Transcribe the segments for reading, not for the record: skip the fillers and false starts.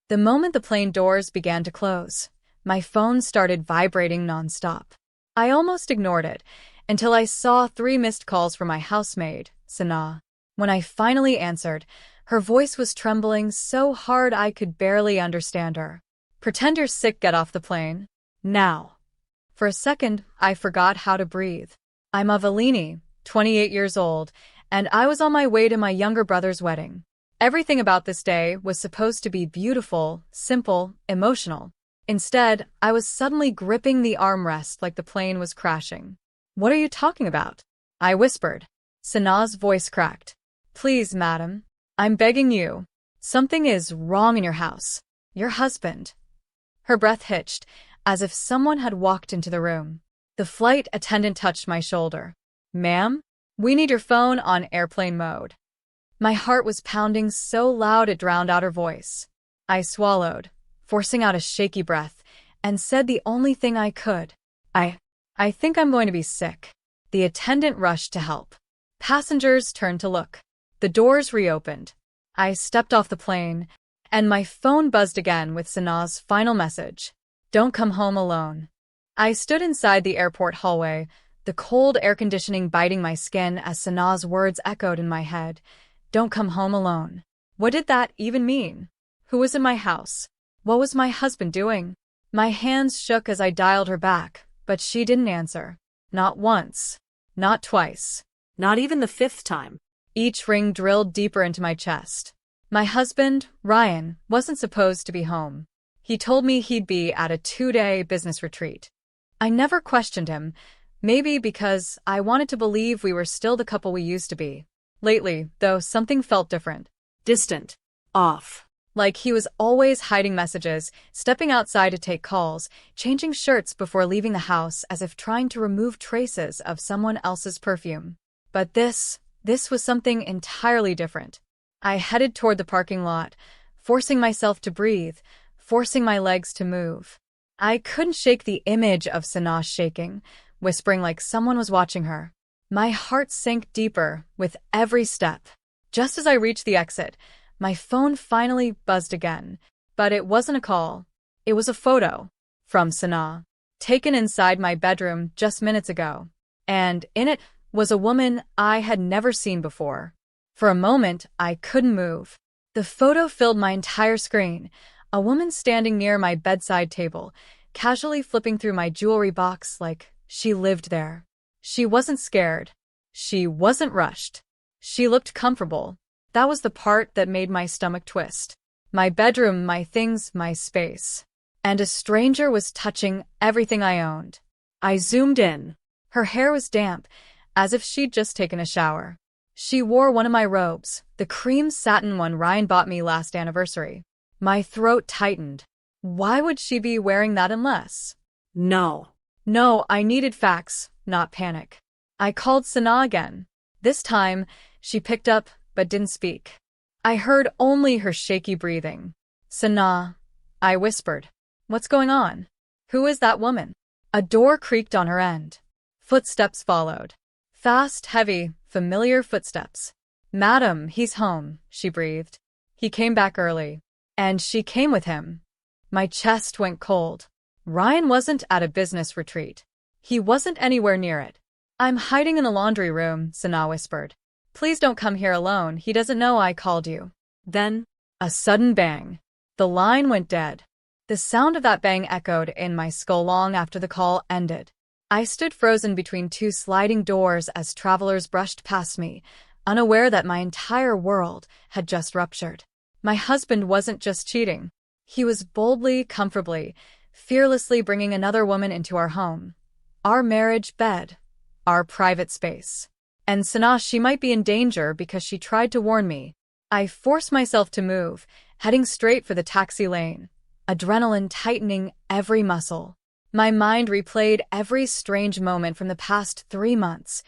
The moment the plane doors began to close, my phone started vibrating nonstop. I almost ignored it until I saw 3 missed calls from my housemaid, Sanaa. When I finally answered, her voice was trembling so hard I could barely understand her. "Pretend you're sick, get off the plane. Now." For a second, I forgot how to breathe. I'm Avelini, 28 years old, and I was on my way to my younger brother's wedding. Everything about this day was supposed to be beautiful, simple, emotional. Instead, I was suddenly gripping the armrest like the plane was crashing. "What are you talking about?" I whispered. Sanaa's voice cracked. "Please, madam. I'm begging you. Something is wrong in your house. Your husband." Her breath hitched, as if someone had walked into the room. The flight attendant touched my shoulder. "Ma'am, we need your phone on airplane mode." My heart was pounding so loud it drowned out her voice. I swallowed, forcing out a shaky breath, and said the only thing I could. I think I'm going to be sick." The attendant rushed to help. Passengers turned to look. The doors reopened. I stepped off the plane, and my phone buzzed again with Sanaa's final message. "Don't come home alone." I stood inside the airport hallway, the cold air conditioning biting my skin as Sanaa's words echoed in my head. Don't come home alone. What did that even mean? Who was in my house? What was my husband doing? My hands shook as I dialed her back, but she didn't answer. Not once. Not twice. Not even the 5th time. Each ring drilled deeper into my chest. My husband, Ryan, wasn't supposed to be home. He told me he'd be at a 2-day business retreat. I never questioned him, maybe because I wanted to believe we were still the couple we used to be. Lately, though, something felt different. Distant. Off. Like he was always hiding messages, stepping outside to take calls, changing shirts before leaving the house as if trying to remove traces of someone else's perfume. But this was something entirely different. I headed toward the parking lot, forcing myself to breathe, forcing my legs to move. I couldn't shake the image of Sanaa shaking, whispering like someone was watching her. My heart sank deeper with every step. Just as I reached the exit, my phone finally buzzed again. But it wasn't a call. It was a photo. From Sanaa. Taken inside my bedroom just minutes ago. And in it was a woman I had never seen before. For a moment, I couldn't move. The photo filled my entire screen. A woman standing near my bedside table, casually flipping through my jewelry box like she lived there. She wasn't scared. She wasn't rushed. She looked comfortable. That was the part that made my stomach twist. My bedroom, my things, my space. And a stranger was touching everything I owned. I zoomed in. Her hair was damp, as if she'd just taken a shower. She wore one of my robes, the cream satin one Ryan bought me last anniversary. My throat tightened. Why would she be wearing that unless? No, I needed facts, not panic. I called Sanaa again. This time, she picked up but didn't speak. I heard only her shaky breathing. "Sanaa," I whispered. "What's going on? Who is that woman?" A door creaked on her end. Footsteps followed. Fast, heavy, familiar footsteps. "Madam, he's home," she breathed. "He came back early." And she came with him. My chest went cold. Ryan wasn't at a business retreat. He wasn't anywhere near it. "I'm hiding in the laundry room," Sanaa whispered. "Please don't come here alone. He doesn't know I called you." Then, a sudden bang. The line went dead. The sound of that bang echoed in my skull long after the call ended. I stood frozen between 2 sliding doors as travelers brushed past me, unaware that my entire world had just ruptured. My husband wasn't just cheating. He was boldly, comfortably, fearlessly bringing another woman into our home. Our marriage bed. Our private space. And Sanaa, she might be in danger because she tried to warn me. I forced myself to move, heading straight for the taxi lane, adrenaline tightening every muscle. My mind replayed every strange moment from the past 3 months.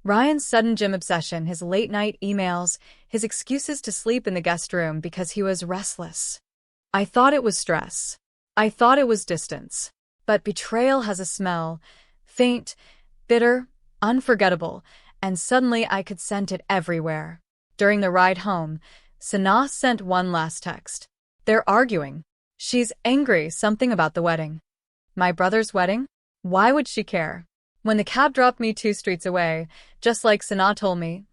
Ryan's sudden gym obsession, his late-night emails, his excuses to sleep in the guest room because he was restless. I thought it was stress. I thought it was distance. But betrayal has a smell, faint, bitter, unforgettable, and suddenly I could scent it everywhere. During the ride home, Sanaa sent one last text. They're arguing. She's angry, something about the wedding. My brother's wedding? Why would she care? When the cab dropped me 2 streets away, just like Sana told me,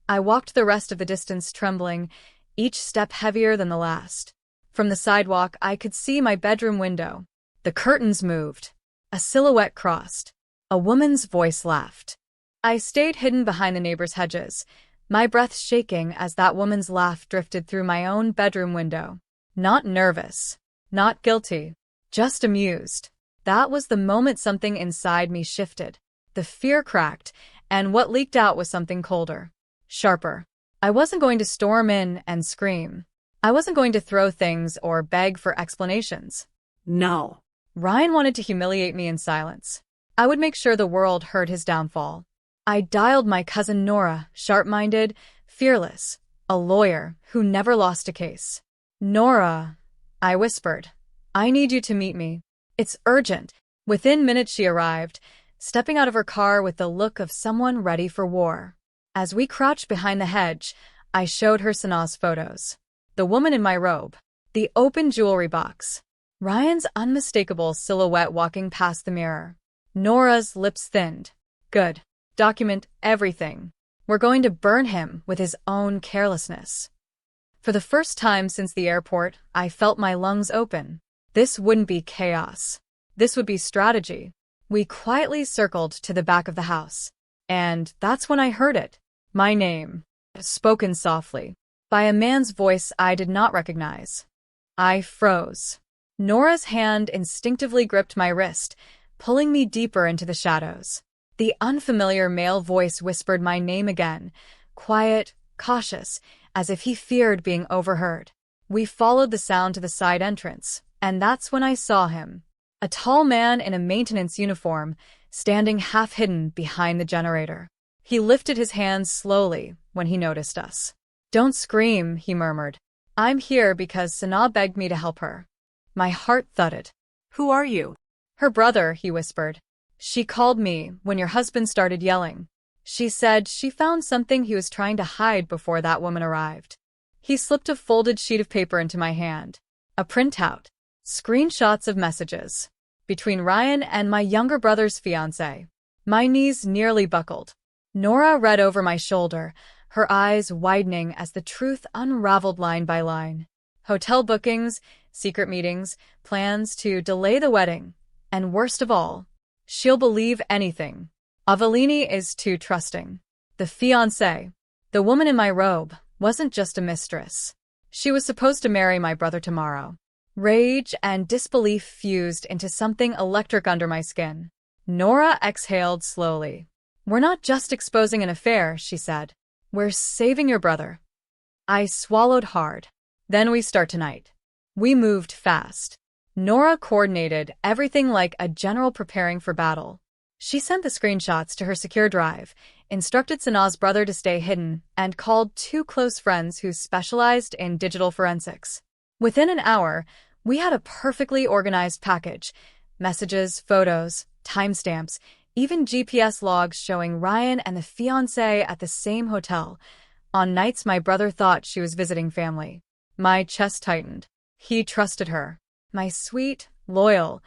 I walked the rest of the distance trembling, each step heavier than the last. From the sidewalk, I could see my bedroom window. The curtains moved. A silhouette crossed. A woman's voice laughed. I stayed hidden behind the neighbor's hedges, my breath shaking as that woman's laugh drifted through my own bedroom window. Not nervous. Not guilty. Just amused. That was the moment something inside me shifted. The fear cracked, and what leaked out was something colder. Sharper. I wasn't going to storm in and scream. I wasn't going to throw things or beg for explanations. No. Ryan wanted to humiliate me in silence. I would make sure the world heard his downfall. I dialed my cousin Nora, sharp-minded, fearless, a lawyer who never lost a case. Nora, I whispered, I need you to meet me. It's urgent. Within minutes she arrived, stepping out of her car with the look of someone ready for war. As we crouched behind the hedge, I showed her Sana's photos. The woman in my robe. The open jewelry box. Ryan's unmistakable silhouette walking past the mirror. Nora's lips thinned. Good. Document everything. We're going to burn him with his own carelessness. For the first time since the airport, I felt my lungs open. This wouldn't be chaos. This would be strategy. We quietly circled to the back of the house. And that's when I heard it. My name. Spoken softly. By a man's voice I did not recognize. I froze. Nora's hand instinctively gripped my wrist, pulling me deeper into the shadows. The unfamiliar male voice whispered my name again, quiet, cautious, as if he feared being overheard. We followed the sound to the side entrance, and that's when I saw him. A tall man in a maintenance uniform, standing half-hidden behind the generator. He lifted his hands slowly when he noticed us. Don't scream, he murmured. I'm here because Sana begged me to help her. My heart thudded. Who are you? Her brother, he whispered. She called me when your husband started yelling. She said she found something he was trying to hide before that woman arrived. He slipped a folded sheet of paper into my hand. A printout. Screenshots of messages. Between Ryan and my younger brother's fiancé. My knees nearly buckled. Nora read over my shoulder, her eyes widening as the truth unraveled line by line. Hotel bookings, secret meetings, plans to delay the wedding. And worst of all, she'll believe anything. Avellini is too trusting. The fiancé, the woman in my robe, wasn't just a mistress. She was supposed to marry my brother tomorrow. Rage and disbelief fused into something electric under my skin. Nora exhaled slowly. We're not just exposing an affair, she said. We're saving your brother. I swallowed hard. Then we start tonight. We moved fast. Nora coordinated everything like a general preparing for battle. She sent the screenshots to her secure drive, instructed Sana's brother to stay hidden, and called 2 close friends who specialized in digital forensics. Within an hour, we had a perfectly organized package. Messages, photos, timestamps, even GPS logs showing Ryan and the fiancé at the same hotel, on nights my brother thought she was visiting family. My chest tightened. He trusted her. My sweet, loyal,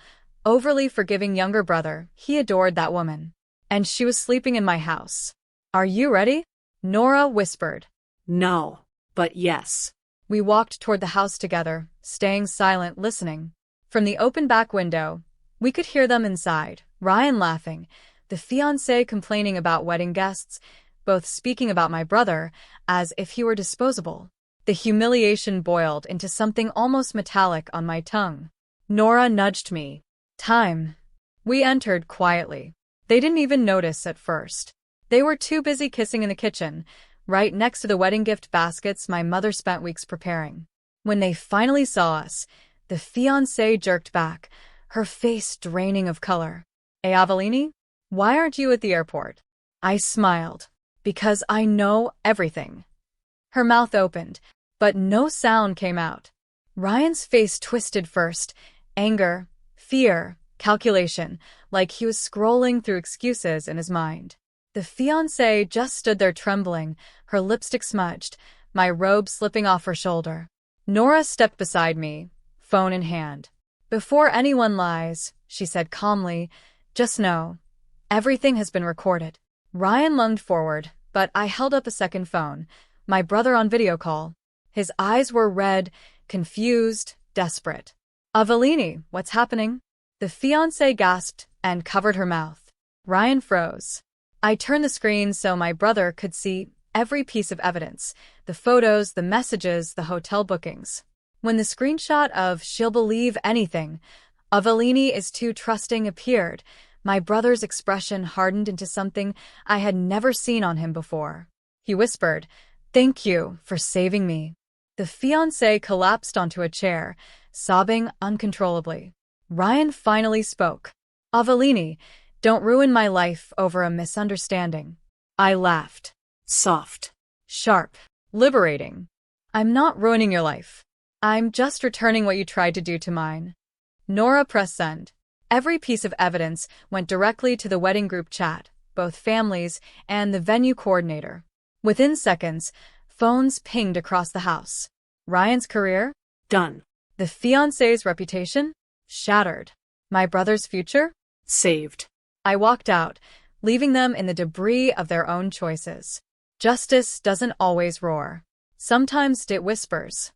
overly forgiving younger brother, he adored that woman. And she was sleeping in my house. Are you ready? Nora whispered. No, but yes. We walked toward the house together, staying silent, listening. From the open back window, we could hear them inside, Ryan laughing, the fiancé complaining about wedding guests, both speaking about my brother as if he were disposable. The humiliation boiled into something almost metallic on my tongue. Nora nudged me. Time. We entered quietly. They didn't even notice at first. They were too busy kissing in the kitchen, right next to the wedding gift baskets my mother spent weeks preparing. When they finally saw us, the fiancé jerked back, her face draining of color. Avellini, why aren't you at the airport? I smiled. Because I know everything. Her mouth opened, but no sound came out. Ryan's face twisted first, anger, fear, calculation, like he was scrolling through excuses in his mind. The fiancé just stood there trembling, her lipstick smudged, my robe slipping off her shoulder. Nora stepped beside me, phone in hand. Before anyone lies, she said calmly, just know, everything has been recorded. Ryan lunged forward, but I held up a second phone, my brother on video call. His eyes were red, confused, desperate. Avellini, what's happening? The fiancée gasped and covered her mouth. Ryan froze. I turned the screen so my brother could see every piece of evidence, the photos, the messages, the hotel bookings. When the screenshot of "she'll believe anything, Avellini is too trusting" appeared, my brother's expression hardened into something I had never seen on him before. He whispered, "Thank you for saving me." The fiancée collapsed onto a chair, sobbing uncontrollably. Ryan finally spoke. "Avellini, don't ruin my life over a misunderstanding." I laughed. Soft. Sharp. Liberating. "I'm not ruining your life. I'm just returning what you tried to do to mine." Nora pressed send. Every piece of evidence went directly to the wedding group chat, both families and the venue coordinator. Within seconds, phones pinged across the house. Ryan's career? Done. The fiancé's reputation? Shattered. My brother's future? Saved. I walked out, leaving them in the debris of their own choices. Justice doesn't always roar. Sometimes it whispers.